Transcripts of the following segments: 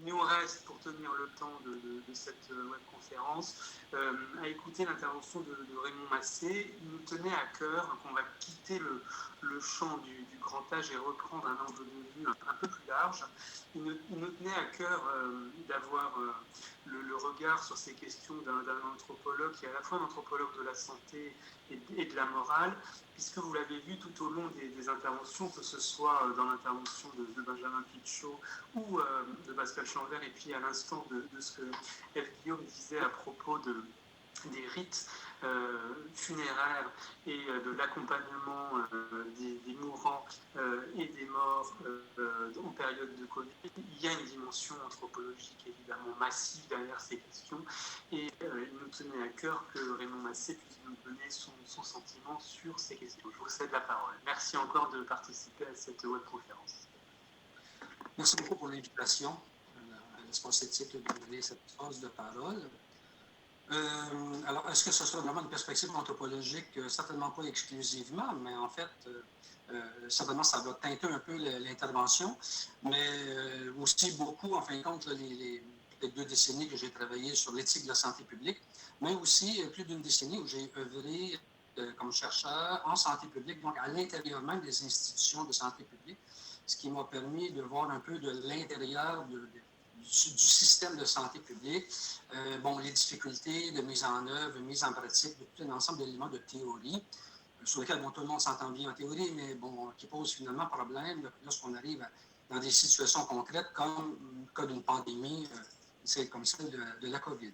il nous reste, pour tenir le temps de cette webconférence, à écouter l'intervention de Raymond Massé. Il nous tenait à cœur qu'on va quitter le champ du grand âge et reprendre un angle de vue un peu plus large. Il nous tenait à cœur d'avoir le regard sur ces questions d'un anthropologue qui est à la fois un anthropologue de la santé et de la morale, puisque vous l'avez vu tout au long des interventions, que ce soit dans l'intervention de Benjamin Pichot ou de Pascal Chanvert, et puis à l'instant de ce que Ève Guillaume disait à propos des rites funéraires et de l'accompagnement des mourants et des morts en période de Covid. Il y a une dimension anthropologique évidemment massive derrière ces questions, et il nous tenait à cœur que Raymond Massé puisse nous donner son sentiment sur ces questions. Je vous cède la parole. Merci encore de participer à cette webconférence. Merci beaucoup pour l'invitation à l'espace éthique de donner cette phase de parole. Alors, est-ce que ce sera vraiment une perspective anthropologique? Certainement pas exclusivement, mais en fait, certainement, ça va teinter un peu l'intervention, mais aussi beaucoup, en fin de compte, les 2 décennies que j'ai travaillé sur l'éthique de la santé publique, mais aussi plus d'une décennie où j'ai œuvré comme chercheur en santé publique, donc à l'intérieur même des institutions de santé publique, ce qui m'a permis de voir un peu de l'intérieur du système de santé publique, les difficultés de mise en œuvre, mise en pratique de tout un ensemble d'éléments de théorie, sur lesquels tout le monde s'entend bien en théorie, mais qui posent finalement problème lorsqu'on arrive dans des situations concrètes comme le cas d'une pandémie, comme celle de la COVID.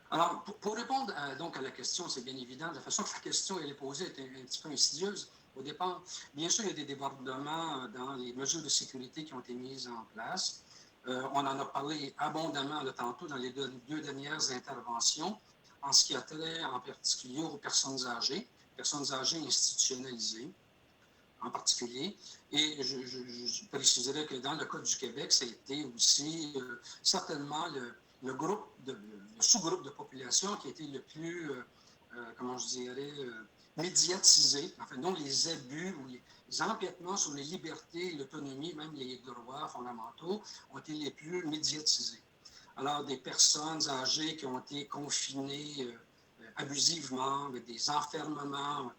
Alors, pour répondre donc à la question, c'est bien évident, de la façon que la question est posée est un petit peu insidieuse. Au départ, bien sûr, il y a des débordements dans les mesures de sécurité qui ont été mises en place. On en a parlé abondamment tantôt dans les 2 dernières interventions, en ce qui a trait en particulier aux personnes âgées institutionnalisées en particulier. Et je préciserai que dans le cas du Québec, ça a été aussi certainement le sous-groupe de population qui a été le plus, médiatisé, enfin, dont les abus ou les empiètements sur les libertés, l'autonomie, même les droits fondamentaux, ont été les plus médiatisés. Alors, des personnes âgées qui ont été confinées abusivement, avec des enfermements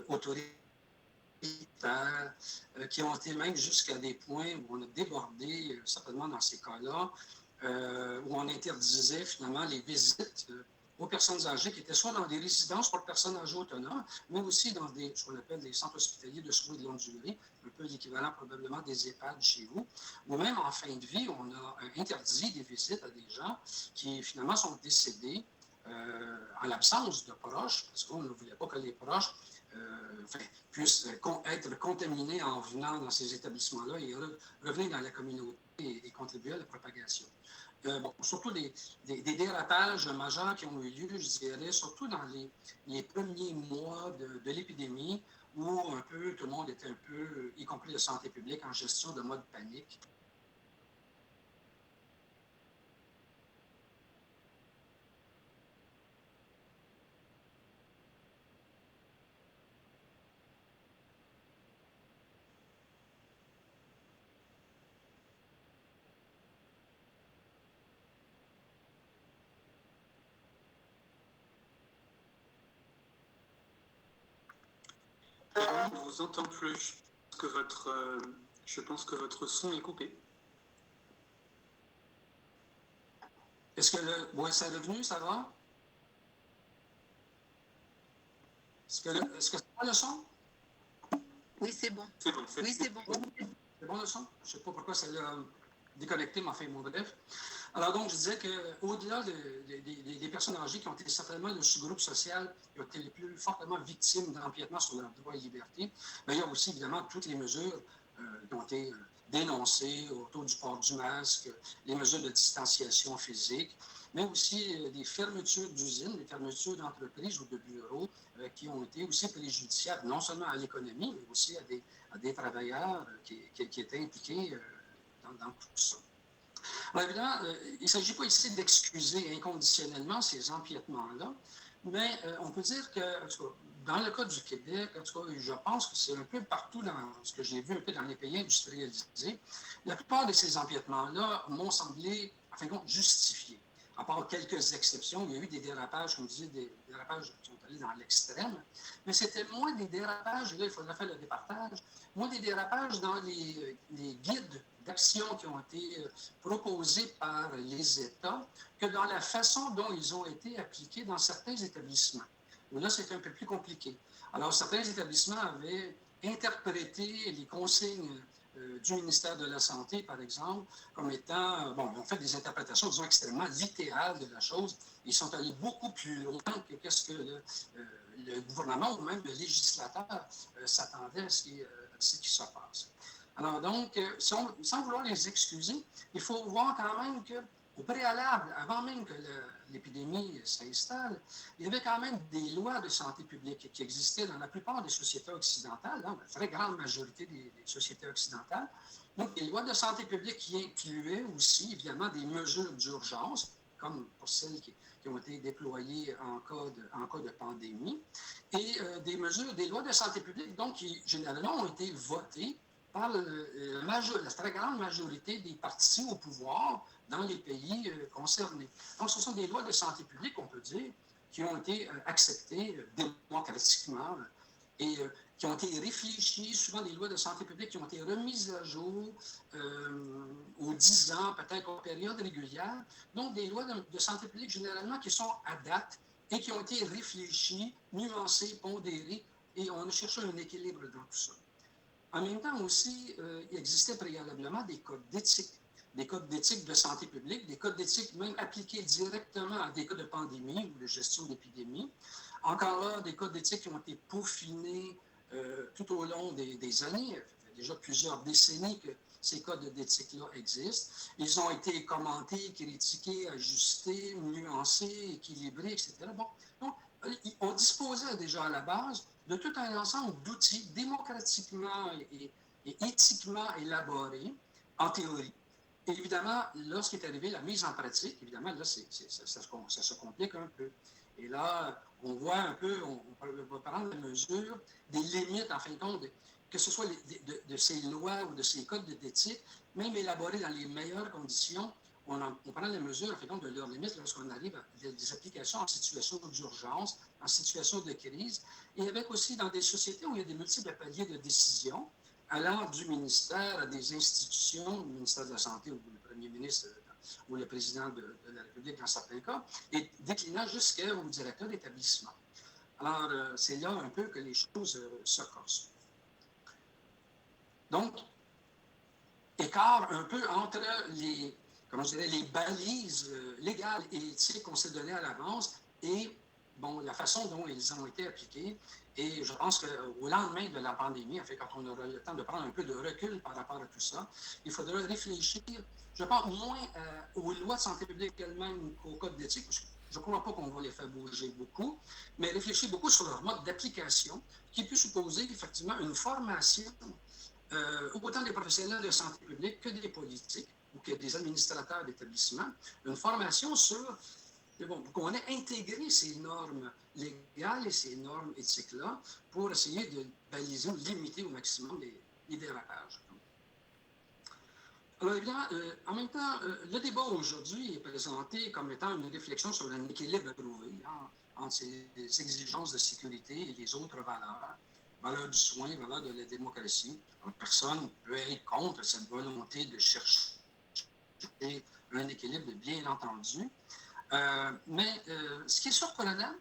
autoritaires, qui ont été même jusqu'à des points où on a débordé, certainement dans ces cas-là, où on interdisait finalement les visites aux personnes âgées qui étaient soit dans des résidences pour personnes âgées autonomes, mais aussi dans ce qu'on appelle des centres hospitaliers de soins de longue durée, un peu l'équivalent probablement des EHPAD chez vous, ou même en fin de vie, on a interdit des visites à des gens qui finalement sont décédés en l'absence de proches, parce qu'on ne voulait pas que les proches puissent être contaminés en venant dans ces établissements-là et revenir dans la communauté et contribuer à la propagation. Surtout des dérapages majeurs qui ont eu lieu, je dirais, surtout dans les premiers mois de l'épidémie, où un peu tout le monde était un peu, y compris la santé publique, en gestion de mode panique. On ne vous entend plus. Je pense que votre son est coupé. Est-ce que c'est revenu, ça va? Est-ce que c'est bon le son? Oui, c'est bon. C'est bon. Oui, c'est bon. C'est bon le son? Je ne sais pas pourquoi ça l'a déconnecté, mais enfin, bon, bref. Alors donc, je disais qu'au-delà des personnes âgées qui ont été certainement le sous-groupe social qui ont été les plus fortement victimes d'empiètement sur leurs droits et libertés, mais il y a aussi évidemment toutes les mesures qui ont été dénoncées autour du port du masque, les mesures de distanciation physique, mais aussi des fermetures d'usines, des fermetures d'entreprises ou de bureaux qui ont été aussi préjudiciables non seulement à l'économie, mais aussi à des travailleurs qui étaient impliqués dans tout ça. Alors évidemment, il ne s'agit pas ici d'excuser inconditionnellement ces empiètements-là, mais on peut dire que, dans le cas du Québec, en tout cas, je pense que c'est un peu partout dans ce que j'ai vu un peu dans les pays industrialisés, la plupart de ces empiètements-là m'ont semblé, en fin de compte, justifiés. À part quelques exceptions, il y a eu des dérapages, comme je disais, des dérapages qui sont allés dans l'extrême, mais c'était moins des dérapages, et là, il faudrait faire le départage, moins des dérapages dans les guides d'action qui ont été proposés par les États que dans la façon dont ils ont été appliqués dans certains établissements. Là, c'est un peu plus compliqué. Alors, certains établissements avaient interprété les consignes du ministère de la Santé, par exemple, comme étant, bon, ils ont fait des interprétations, disons, extrêmement littérales de la chose. Ils sont allés beaucoup plus loin que qu'est-ce que le gouvernement ou même le législateur s'attendait à ce qui se passe. Alors donc, sans vouloir les excuser, il faut voir quand même qu'au préalable, avant même que l'épidémie s'installe, il y avait quand même des lois de santé publique qui existaient dans la plupart des sociétés occidentales, dans la très grande majorité des sociétés occidentales. Donc, des lois de santé publique qui incluaient aussi, évidemment, des mesures d'urgence, comme pour celles qui ont été déployées en cas de pandémie, et des lois de santé publique, donc, qui généralement ont été votées par la très grande majorité des partis au pouvoir dans les pays concernés. Donc, ce sont des lois de santé publique, on peut dire, qui ont été acceptées démocratiquement et qui ont été réfléchies, souvent des lois de santé publique qui ont été remises à jour aux 10 ans, peut-être aux périodes régulières. Donc, des lois de santé publique, généralement, qui sont à date et qui ont été réfléchies, nuancées, pondérées, et on a cherché un équilibre dans tout ça. En même temps aussi, il existait préalablement des codes d'éthique de santé publique, des codes d'éthique même appliqués directement à des cas de pandémie ou de gestion d'épidémie. Encore là, des codes d'éthique qui ont été peaufinés tout au long des années. Ça fait déjà plusieurs décennies que ces codes d'éthique-là existent. Ils ont été commentés, critiqués, ajustés, nuancés, équilibrés, etc. Bon, donc, on disposait déjà à la base de tout un ensemble d'outils démocratiquement et éthiquement élaborés, en théorie. Et évidemment, lorsqu'est arrivée la mise en pratique, évidemment, là, ça se complique un peu. Et là, on voit un peu, on va prendre la mesure des limites, en fin de compte, que ce soit de ces lois ou de ces codes d'éthique, même élaborés dans les meilleures conditions, on prend la mesure, en fin de compte, de leurs limites lorsqu'on arrive à des applications en situation d'urgence, en situation de crise, et avec aussi dans des sociétés où il y a des multiples paliers de décision, allant du ministère à des institutions, le ministère de la Santé ou le premier ministre ou le président de la République dans certains cas, et déclinant jusqu'au directeur d'établissement. Alors, c'est là un peu que les choses se corsent. Donc, écart un peu entre les balises légales et éthiques qu'on s'est données à l'avance et bon, la façon dont ils ont été appliqués. Et je pense qu'au lendemain de la pandémie, en fait, quand on aura le temps de prendre un peu de recul par rapport à tout ça, il faudra réfléchir, je pense, moins aux lois de santé publique elles-mêmes qu'au code d'éthique, parce que je ne crois pas qu'on va les faire bouger beaucoup, mais réfléchir beaucoup sur leur mode d'application, qui peut supposer effectivement une formation autant des professionnels de santé publique que des politiques ou que des administrateurs d'établissements, une formation sur qu'on ait intégré ces normes légales et ces normes éthiques-là pour essayer de baliser ou limiter au maximum les dérapages. Alors évidemment, en même temps, le débat aujourd'hui est présenté comme étant une réflexion sur un équilibre à trouver entre ces exigences de sécurité et les autres valeurs du soin, valeurs de la démocratie. Donc, personne ne peut être contre cette volonté de chercher un équilibre, bien entendu. Mais ce qui est surprenant,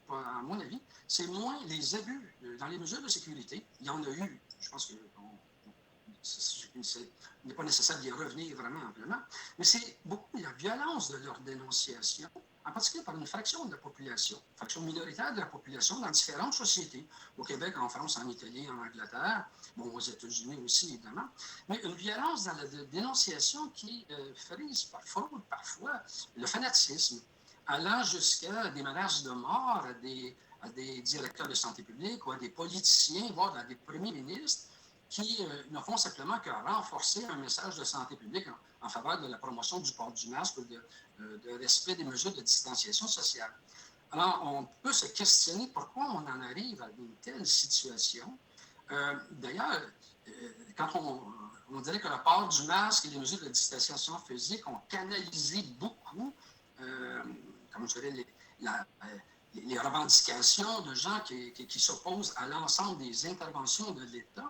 à mon avis, c'est moins les abus dans les mesures de sécurité. Il y en a eu, je pense que il n'est pas nécessaire d'y revenir vraiment amplement, mais c'est beaucoup la violence de leur dénonciation, en particulier par une fraction de la population, une fraction minoritaire de la population dans différentes sociétés, au Québec, en France, en Italie, en Angleterre, bon, aux États-Unis aussi, évidemment, mais une violence dans la dénonciation qui frise parfois le fanatisme, allant jusqu'à des menaces de mort à des directeurs de santé publique ou à des politiciens, voire à des premiers ministres, qui ne font simplement que renforcer un message de santé publique en faveur de la promotion du port du masque ou de respect des mesures de distanciation sociale. Alors, on peut se questionner pourquoi on en arrive à une telle situation. D'ailleurs, quand on dirait que le port du masque et les mesures de distanciation physique ont canalisé beaucoup, comme je dirais, les revendications de gens qui s'opposent à l'ensemble des interventions de l'État,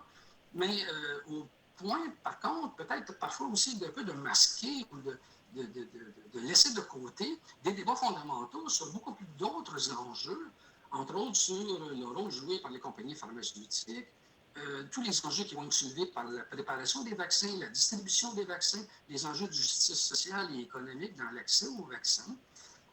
mais au point, par contre, peut-être parfois aussi d'un peu de masquer ou de laisser de côté des débats fondamentaux sur beaucoup plus d'autres enjeux, entre autres sur le rôle joué par les compagnies pharmaceutiques, tous les enjeux qui vont être soulevés par la préparation des vaccins, la distribution des vaccins, les enjeux de justice sociale et économique dans l'accès aux vaccins,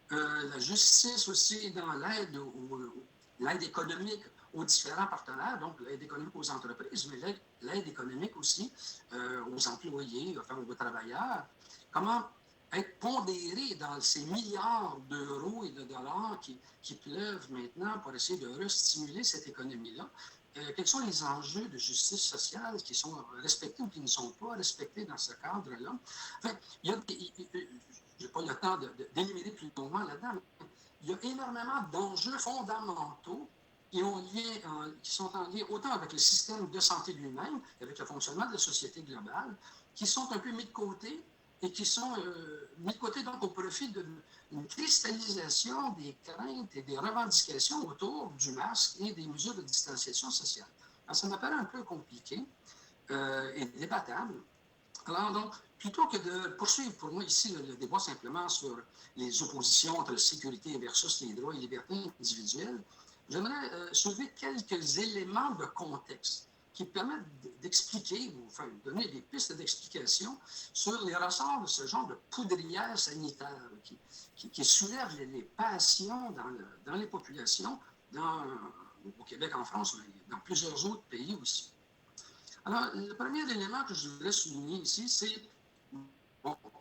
la justice aussi dans l'aide économique aux différents partenaires, donc l'aide économique aux entreprises, mais l'aide économique aussi aux employés, enfin aux travailleurs. Comment être pondéré dans ces milliards d'euros et de dollars qui pleuvent maintenant pour essayer de restimuler cette économie-là? Quels sont les enjeux de justice sociale qui sont respectés ou qui ne sont pas respectés dans ce cadre-là? Enfin, je n'ai pas le temps d'énumérer plus longuement là-dedans, mais il y a énormément d'enjeux fondamentaux qui sont en lien autant avec le système de santé lui-même, avec le fonctionnement de la société globale, qui sont un peu mis de côté et qui sont mis de côté donc au profit d'une cristallisation des craintes et des revendications autour du masque et des mesures de distanciation sociale. Alors, ça m'apparaît un peu compliqué et débattable. Alors, donc, plutôt que de poursuivre pour moi ici le débat simplement sur les oppositions entre sécurité versus les droits et libertés individuelles, j'aimerais soulever quelques éléments de contexte qui permettent d'expliquer, ou enfin, donner des pistes d'explication sur les ressorts de ce genre de poudrière sanitaire qui soulève les passions dans les populations, au Québec, en France, mais dans plusieurs autres pays aussi. Alors, le premier élément que je voulais souligner ici, c'est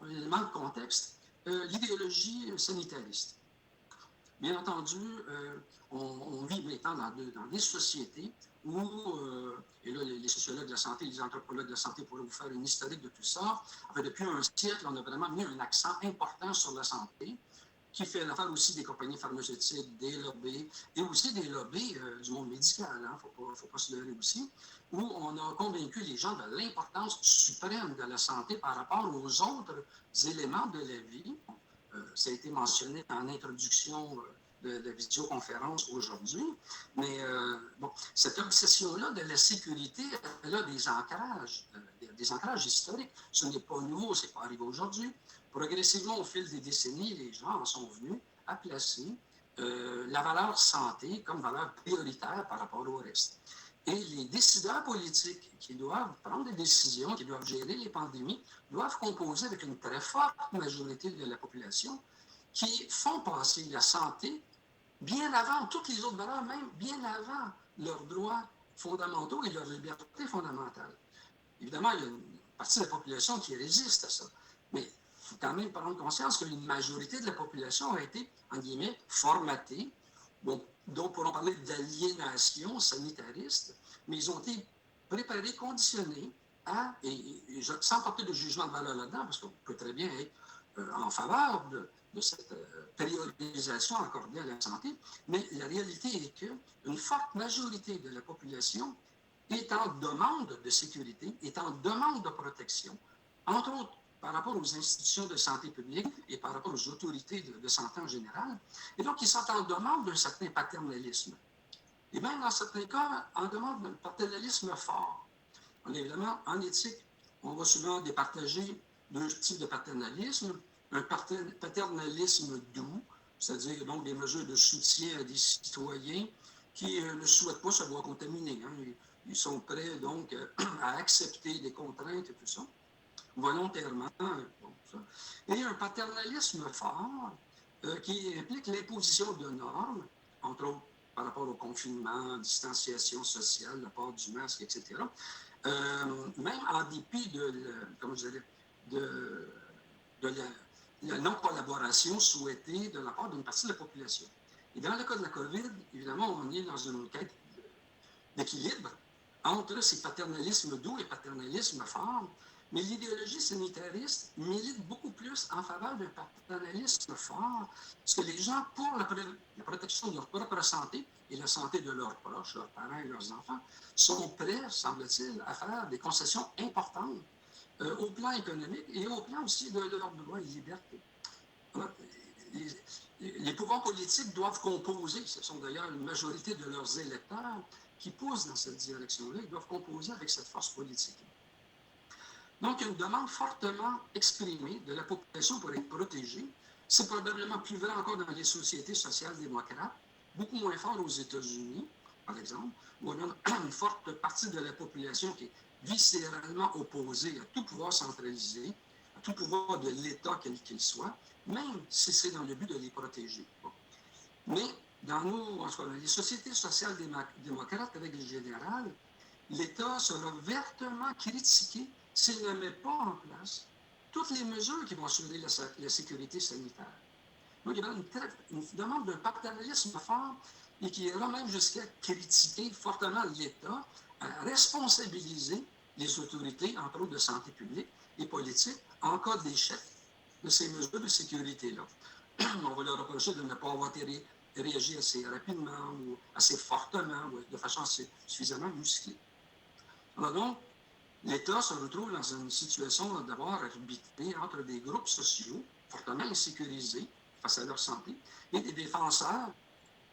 l'élément de contexte, l'idéologie sanitariste. Bien entendu, on vit maintenant dans des sociétés où, et là, les sociologues de la santé, les anthropologues de la santé pourraient vous faire une historique de tout ça. Enfin, depuis un siècle, on a vraiment mis un accent important sur la santé, qui fait l'affaire aussi des compagnies pharmaceutiques, des lobbies, et aussi des lobbies du monde médical, hein, faut pas se leurrer aussi, où on a convaincu les gens de l'importance suprême de la santé par rapport aux autres éléments de la vie. Ça a été mentionné en introduction de la vidéoconférence aujourd'hui, mais bon, cette obsession-là de la sécurité, elle a des ancrages historiques. Ce n'est pas nouveau, ce n'est pas arrivé aujourd'hui. Progressivement, au fil des décennies, les gens en sont venus à placer la valeur santé comme valeur prioritaire par rapport au reste. Et les décideurs politiques qui doivent prendre des décisions, qui doivent gérer les pandémies, doivent composer avec une très forte majorité de la population qui font passer la santé bien avant toutes les autres valeurs, même bien avant leurs droits fondamentaux et leurs libertés fondamentales. Évidemment, il y a une partie de la population qui résiste à ça, mais il faut quand même prendre conscience qu'une majorité de la population a été, en guillemets, formatée, bon, dont pourrons parler d'aliénation sanitariste, mais ils ont été préparés, conditionnés à, sans porter de jugement de valeur là-dedans, parce qu'on peut très bien être en faveur de cette priorisation accordée à la santé, mais la réalité est qu'une forte majorité de la population est en demande de sécurité, est en demande de protection, entre autres par rapport aux institutions de santé publique et par rapport aux autorités de santé en général. Et donc, ils sont en demande d'un certain paternalisme. Et même dans certains cas, en demande d'un paternalisme fort. Évidemment, en éthique, on va souvent départager deux types de paternalisme. Un paternalisme doux, c'est-à-dire donc des mesures de soutien à des citoyens qui ne souhaitent pas se voir contaminés. Hein. Ils sont prêts donc à accepter des contraintes et tout ça, volontairement. Bon, ça. Et un paternalisme fort qui implique l'imposition de normes, entre autres par rapport au confinement, distanciation sociale, le port du masque, etc. Même en dépit de la non-collaboration souhaitée de la part d'une partie de la population. Et dans le cas de la COVID, évidemment, on est dans une quête d'équilibre entre ces paternalismes doux et paternalismes forts Mais l'idéologie sanitariste milite beaucoup plus en faveur d'un paternalisme fort, parce que les gens, pour la protection de leur propre santé et la santé de leurs proches, leurs parents et leurs enfants, sont prêts, semble-t-il, à faire des concessions importantes au plan économique et au plan aussi de leurs droits et libertés. Alors, les pouvoirs politiques doivent composer, ce sont d'ailleurs une majorité de leurs électeurs qui poussent dans cette direction-là, ils doivent composer avec cette force politique. Donc, une demande fortement exprimée de la population pour être protégée. C'est probablement plus vrai encore dans les sociétés social-démocrates, beaucoup moins fort aux États-Unis, par exemple, où on a une forte partie de la population qui est viscéralement opposée à tout pouvoir centralisé, à tout pouvoir de l'État quel qu'il soit, même si c'est dans le but de les protéger. Bon. Mais dans les sociétés social-démocrates, avec le général, l'État sera vertement critiqué s'il ne met pas en place toutes les mesures qui vont assurer la sécurité sanitaire. Donc, il y a une demande d'un paternalisme fort et qui ira même jusqu'à critiquer fortement l'État, à responsabiliser les autorités, entre autres de santé publique et politique, en cas d'échec de ces mesures de sécurité-là. On va leur reprocher de ne pas avoir réagi assez rapidement ou assez fortement ou de façon suffisamment musclée. Alors donc, l'État se retrouve dans une situation d'avoir arbitrer entre des groupes sociaux fortement insécurisés face à leur santé et des défenseurs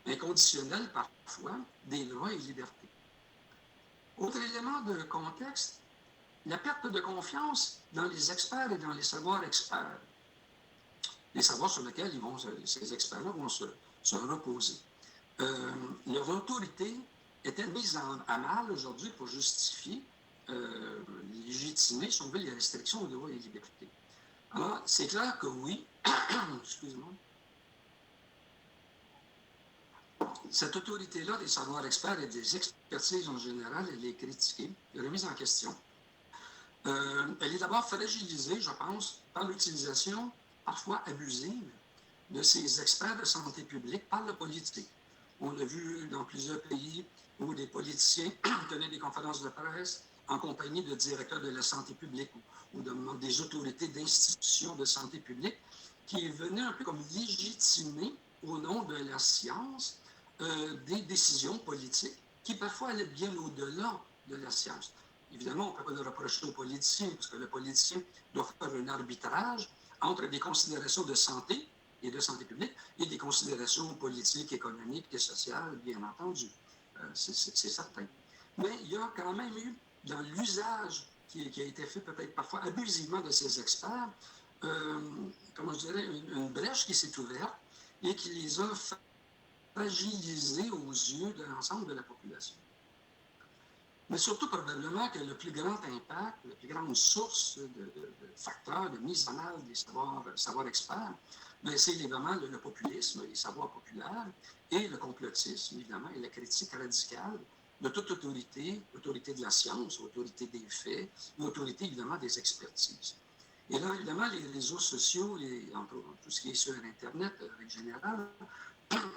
inconditionnels parfois des droits et libertés. Autre élément de contexte, la perte de confiance dans les experts et dans les savoirs experts. Les savoirs sur lesquels ces experts-là vont se reposer. Leur autorité était mise à mal aujourd'hui pour justifier légitimer, si on veut, les restrictions aux droits et libertés. Alors, c'est clair que oui, excusez-moi, cette autorité-là des savoirs experts et des expertises en général, elle est critiquée, remise en question. Elle est d'abord fragilisée, je pense, par l'utilisation parfois abusive de ces experts de santé publique par la politique. On l'a vu dans plusieurs pays où des politiciens tenaient des conférences de presse en compagnie de directeurs de la santé publique ou des autorités d'institutions de santé publique qui venaient un peu comme légitimer au nom de la science des décisions politiques qui parfois allaient bien au-delà de la science. Évidemment, on ne peut pas le reprocher aux politiciens parce que le politicien doit faire un arbitrage entre des considérations de santé et de santé publique et des considérations politiques, économiques et sociales, bien entendu. C'est certain. Mais il y a quand même eu dans l'usage qui a été fait peut-être parfois abusivement de ces experts, comment je dirais, une brèche qui s'est ouverte et qui les a fragilisés aux yeux de l'ensemble de la population. Mais surtout, probablement que le plus grand impact, la plus grande source de facteurs de mise en œuvre des savoirs experts, c'est évidemment le populisme, les savoirs populaires et le complotisme, évidemment, et la critique radicale de toute autorité, autorité de la science, autorité des faits, autorité évidemment des expertises. Et là, évidemment, les réseaux sociaux, entre tout ce qui est sur Internet, en général,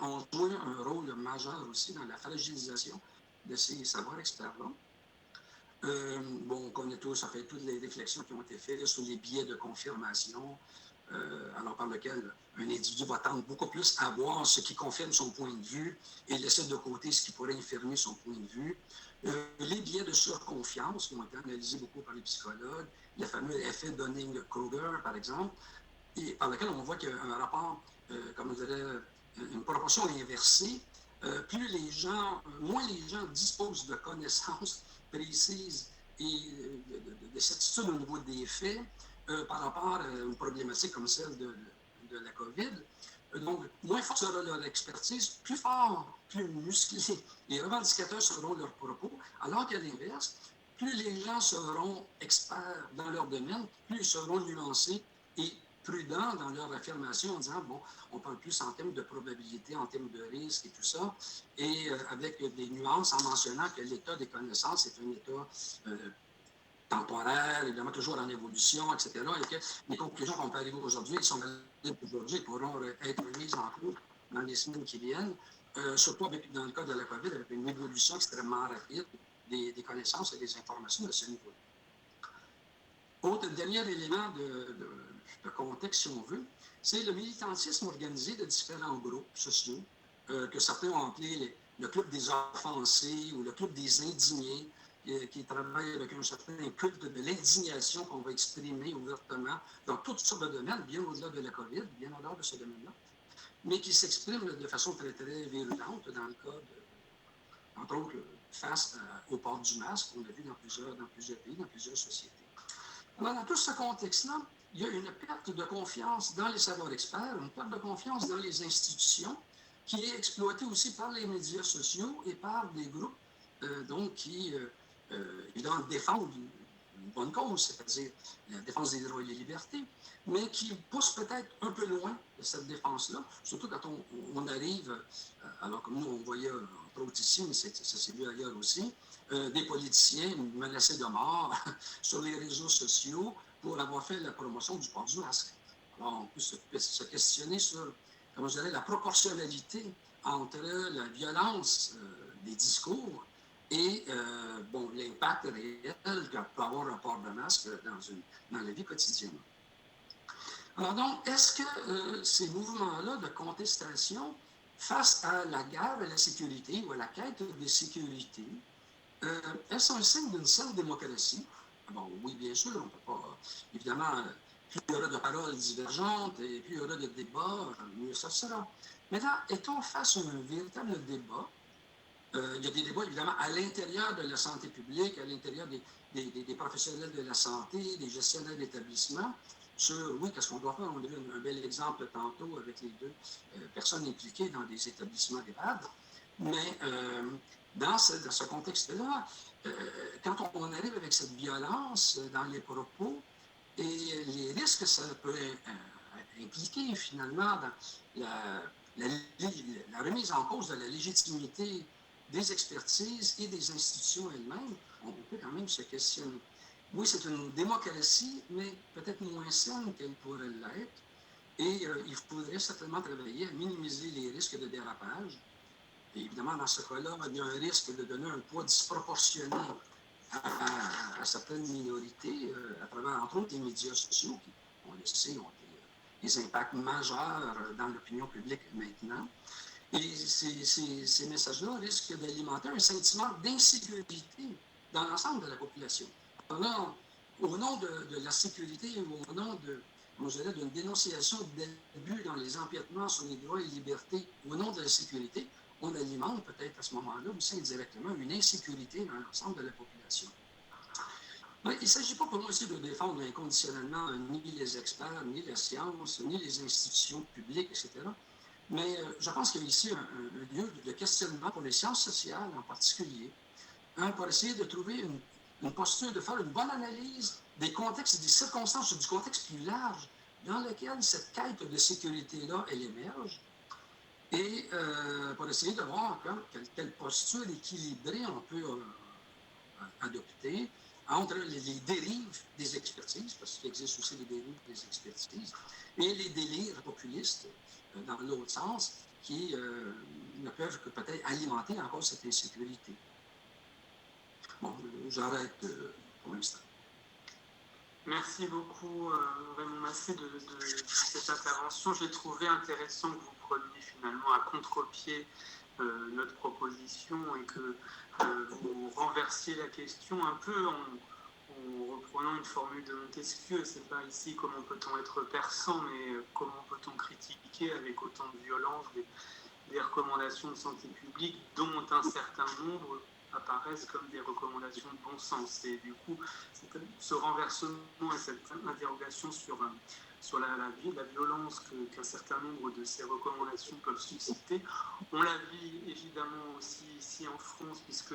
ont joué un rôle majeur aussi dans la fragilisation de ces savoirs experts-là. On connaît tous, ça fait toutes les réflexions qui ont été faites sur les biais de confirmation, alors par lequel un individu va tendre beaucoup plus à voir ce qui confirme son point de vue et laisser de côté ce qui pourrait infirmer son point de vue. Les biais de surconfiance qui ont été analysés beaucoup par les psychologues, le fameux effet Dunning-Kruger, par exemple, et par lequel on voit qu'il y a un rapport, comme je dirais, une proportion inversée. Moins les gens disposent de connaissances précises et de certitude au niveau des faits par rapport à une problématique comme celle de la COVID. Donc, moins forte sera leur expertise, plus fort, plus musclés et revendicateurs seront leurs propos, alors qu'à l'inverse, plus les gens seront experts dans leur domaine, plus ils seront nuancés et prudents dans leur affirmation en disant, on parle plus en termes de probabilité, en termes de risque et tout ça, et avec des nuances en mentionnant que l'état des connaissances est un état temporaire, évidemment toujours en évolution, etc., et que les conclusions qu'on peut arriver aujourd'hui, elles sont valides aujourd'hui et pourront être mises en cours dans les semaines qui viennent, surtout dans le cas de la COVID, avec une évolution extrêmement rapide des connaissances et des informations de ce niveau-là. Autre dernier élément de contexte, si on veut, c'est le militantisme organisé de différents groupes sociaux que certains ont appelé le club des offensés ou le club des indignés, qui travaille avec un certain culte de l'indignation qu'on va exprimer ouvertement dans toutes sortes de domaines, bien au-delà de la COVID, bien au-delà de ce domaine-là, mais qui s'exprime de façon très, très virulente dans le cas, entre autres, face au port du masque, qu'on a vu dans plusieurs pays, dans plusieurs sociétés. Alors, dans tout ce contexte-là, il y a une perte de confiance dans les savoirs-experts, une perte de confiance dans les institutions, qui est exploitée aussi par les médias sociaux et par des groupes qui, évidemment, défendent une bonne cause, c'est-à-dire la défense des droits et des libertés, mais qui poussent peut-être un peu loin de cette défense-là, surtout quand on arrive, alors comme nous, on voyait entre autres ici, mais ça s'est vu ailleurs aussi, des politiciens menacés de mort sur les réseaux sociaux pour avoir fait la promotion du port du masque. Alors, on peut se questionner sur, comment je dirais, la proportionnalité entre la violence des discours et l'impact réel que peut avoir un port de masque dans la vie quotidienne. Alors donc, est-ce que ces mouvements-là de contestation face à la guerre et la sécurité ou à la quête de sécurité, est-ce un signe d'une saine démocratie? Bon, oui, bien sûr, on ne peut pas. Évidemment, plus il y aura de paroles divergentes et plus il y aura de débats, mieux ça sera. Maintenant, est-on face à un véritable débat? Il y a des débats, évidemment, à l'intérieur de la santé publique, à l'intérieur des professionnels de la santé, des gestionnaires d'établissements, sur, oui, qu'est-ce qu'on doit faire? On a eu un bel exemple tantôt avec les deux personnes impliquées dans des établissements d'EHPAD. Mais dans ce contexte-là, quand on arrive avec cette violence dans les propos et les risques que ça peut impliquer finalement dans la remise en cause de la légitimité des expertises et des institutions elles-mêmes, on peut quand même se questionner. Oui, c'est une démocratie, mais peut-être moins saine qu'elle pourrait l'être. Et il faudrait certainement travailler à minimiser les risques de dérapage. Et évidemment, dans ce cas-là, il y a un risque de donner un poids disproportionné à certaines minorités, à travers, entre autres, les médias sociaux, qui, on le sait, ont des impacts majeurs dans l'opinion publique maintenant. Et ces messages-là risquent d'alimenter un sentiment d'insécurité dans l'ensemble de la population. Alors, au nom de la sécurité ou au nom d'une dénonciation d'abus dans les empiètements sur les droits et libertés, au nom de la sécurité, on alimente peut-être à ce moment-là aussi indirectement une insécurité dans l'ensemble de la population. Mais il ne s'agit pas pour moi aussi de défendre inconditionnellement ni les experts, ni la science, ni les institutions publiques, etc. Mais je pense qu'il y a ici un lieu de questionnement pour les sciences sociales en particulier, pour essayer de trouver une posture, de faire une bonne analyse des contextes, des circonstances, du contexte plus large dans lequel cette quête de sécurité-là, elle émerge, et pour essayer de voir quelle posture équilibrée on peut adopter entre les dérives des expertises, parce qu'il existe aussi des dérives des expertises, et les délires populistes dans l'autre sens, qui ne peuvent que peut-être alimenter encore cette insécurité. Bon, j'arrête pour l'instant. Merci beaucoup, Raymond Massé, de cette intervention. J'ai trouvé intéressant que vous preniez finalement à contre-pied notre proposition et que vous renversiez la question un peu en reprenant une formule de Montesquieu. C'est pas ici comment peut-on être perçant, mais comment peut-on critiquer avec autant de violence des recommandations de santé publique dont un certain nombre apparaissent comme des recommandations de bon sens. Et du coup, ce renversement et cette interrogation sur la violence qu'un certain nombre de ces recommandations peuvent susciter, on la vit évidemment aussi ici en France, puisque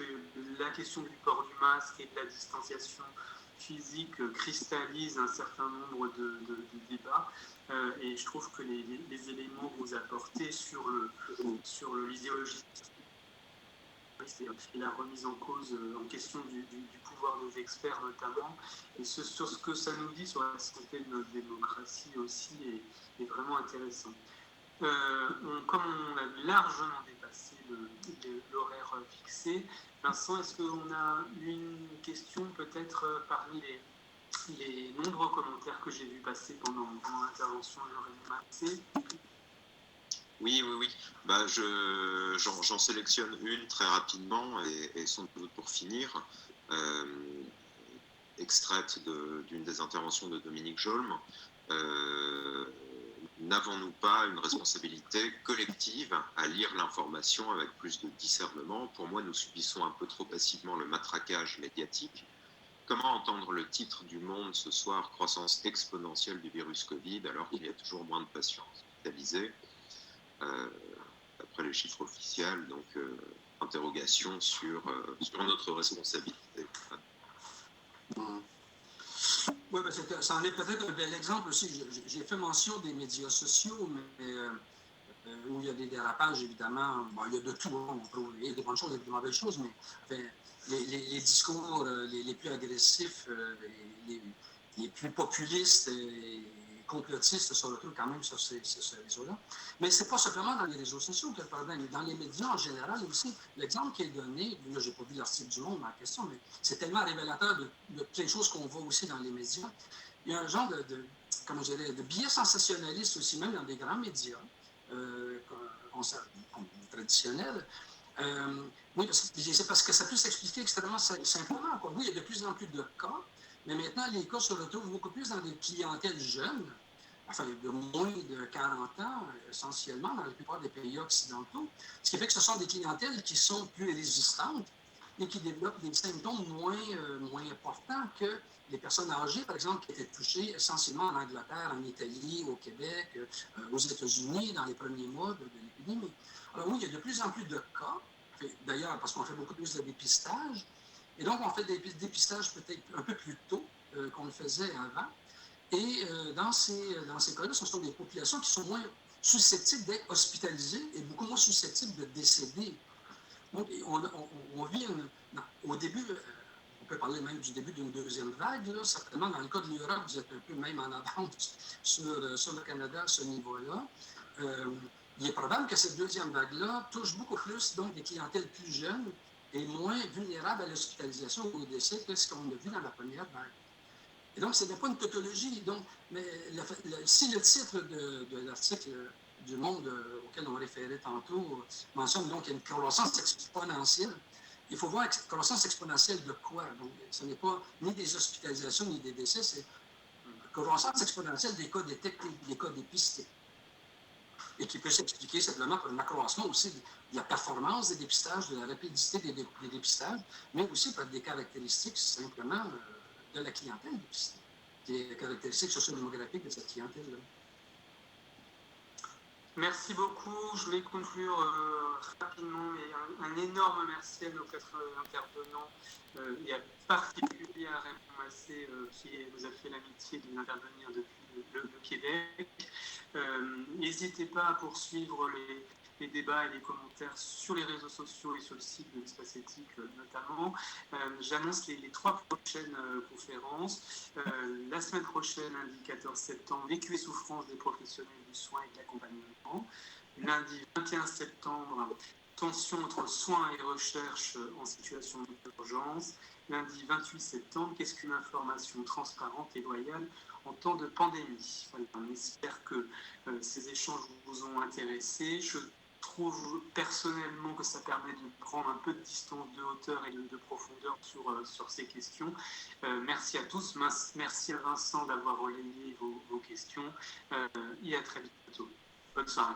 la question du port du masque et de la distanciation physique cristallise un certain nombre de débats. Et je trouve que les éléments que vous apportez sur l'idéologie et la remise en cause, en question du pouvoir des experts notamment, et sur ce que ça nous dit sur la santé de notre démocratie aussi est vraiment intéressant. Comme on a largement dépassé l'horaire fixé, Vincent, est-ce qu'on a une question peut-être parmi les nombreux commentaires que j'ai vus passer pendant l'intervention de Raymond Massé. Oui. J'en sélectionne une très rapidement et sans doute pour finir, extraite d'une des interventions de Dominique Jolme. N'avons-nous pas une responsabilité collective à lire l'information avec plus de discernement? Pour moi, nous subissons un peu trop passivement le matraquage médiatique. Comment entendre le titre du Monde ce soir, croissance exponentielle du virus Covid, alors qu'il y a toujours moins de patients hospitalisés, d'après les chiffres officiels, donc interrogation sur notre responsabilité. Oui, ça en est peut-être un bel exemple aussi. J'ai fait mention des médias sociaux, mais où il y a des dérapages, évidemment. Bon, il y a de tout. Il y a des bonnes choses et des mauvaises choses, mais enfin, les discours les plus agressifs, les plus populistes et complotistes se retrouvent quand même sur ces réseaux-là. Mais ce n'est pas simplement dans les réseaux sociaux que le problème, dans les médias en général aussi. L'exemple qui est donné, là, je n'ai pas vu l'article du Monde en question, mais c'est tellement révélateur de plein de choses qu'on voit aussi dans les médias. Il y a un genre comment je dirais, de biais sensationnaliste aussi, même dans des grands médias traditionnels. Oui, c'est parce que ça peut s'expliquer extrêmement simplement. Oui, il y a de plus en plus de cas, mais maintenant, les cas se retrouvent beaucoup plus dans des clientèles jeunes, enfin, de moins de 40 ans, essentiellement, dans la plupart des pays occidentaux, ce qui fait que ce sont des clientèles qui sont plus résistantes et qui développent des symptômes moins importants que les personnes âgées, par exemple, qui étaient touchées essentiellement en Angleterre, en Italie, au Québec, aux États-Unis, dans les premiers mois de l'épidémie. Alors oui, il y a de plus en plus de cas, d'ailleurs, parce qu'on fait beaucoup plus de dépistage, et donc on fait des dépistages peut-être un peu plus tôt qu'on le faisait avant. Et dans ces cas-là, ce sont des populations qui sont moins susceptibles d'être hospitalisées et beaucoup moins susceptibles de décéder. Donc, on vit au début, on peut parler même du début d'une deuxième vague. Là. Certainement, dans le cas de l'Europe, vous êtes un peu même en avance sur le Canada à ce niveau-là. Il est probable que cette deuxième vague-là touche beaucoup plus donc, des clientèles plus jeunes et moins vulnérables à l'hospitalisation ou au décès que ce qu'on a vu dans la première vague. Et donc, ce n'est pas une tautologie. Donc, mais si le titre de l'article du Monde auquel on référait tantôt mentionne donc qu'il y a une croissance exponentielle, il faut voir croissance exponentielle de quoi? Donc, ce n'est pas ni des hospitalisations ni des décès, c'est croissance exponentielle des cas détectés, des cas dépistés. Et qui peut s'expliquer simplement par un accroissement aussi de la performance des dépistages, de la rapidité des dépistages, mais aussi par des caractéristiques simplement de la clientèle dépistée, des caractéristiques socio-démographiques de cette clientèle-là. Merci beaucoup. Je vais conclure rapidement, mais un énorme merci à nos 4 intervenants et en particulier à Raymond Massé qui nous a fait l'amitié de nous intervenir depuis le Québec. N'hésitez pas à poursuivre les débats et les commentaires sur les réseaux sociaux et sur le site de l'Espace Éthique notamment. J'annonce les 3 prochaines conférences. La semaine prochaine, lundi 14 septembre, Vécu et souffrance des professionnels du soin et de l'accompagnement. Lundi 21 septembre, tension entre soins et recherche en situation d'urgence. Lundi 28 septembre, qu'est-ce qu'une information transparente et loyale en temps de pandémie? Voilà, on espère que ces échanges vous ont intéressé. Je trouve personnellement que ça permet de prendre un peu de distance, de hauteur et de profondeur sur ces questions. Merci à tous. Merci à Vincent d'avoir relayé vos questions et à très bientôt. Bonne soirée.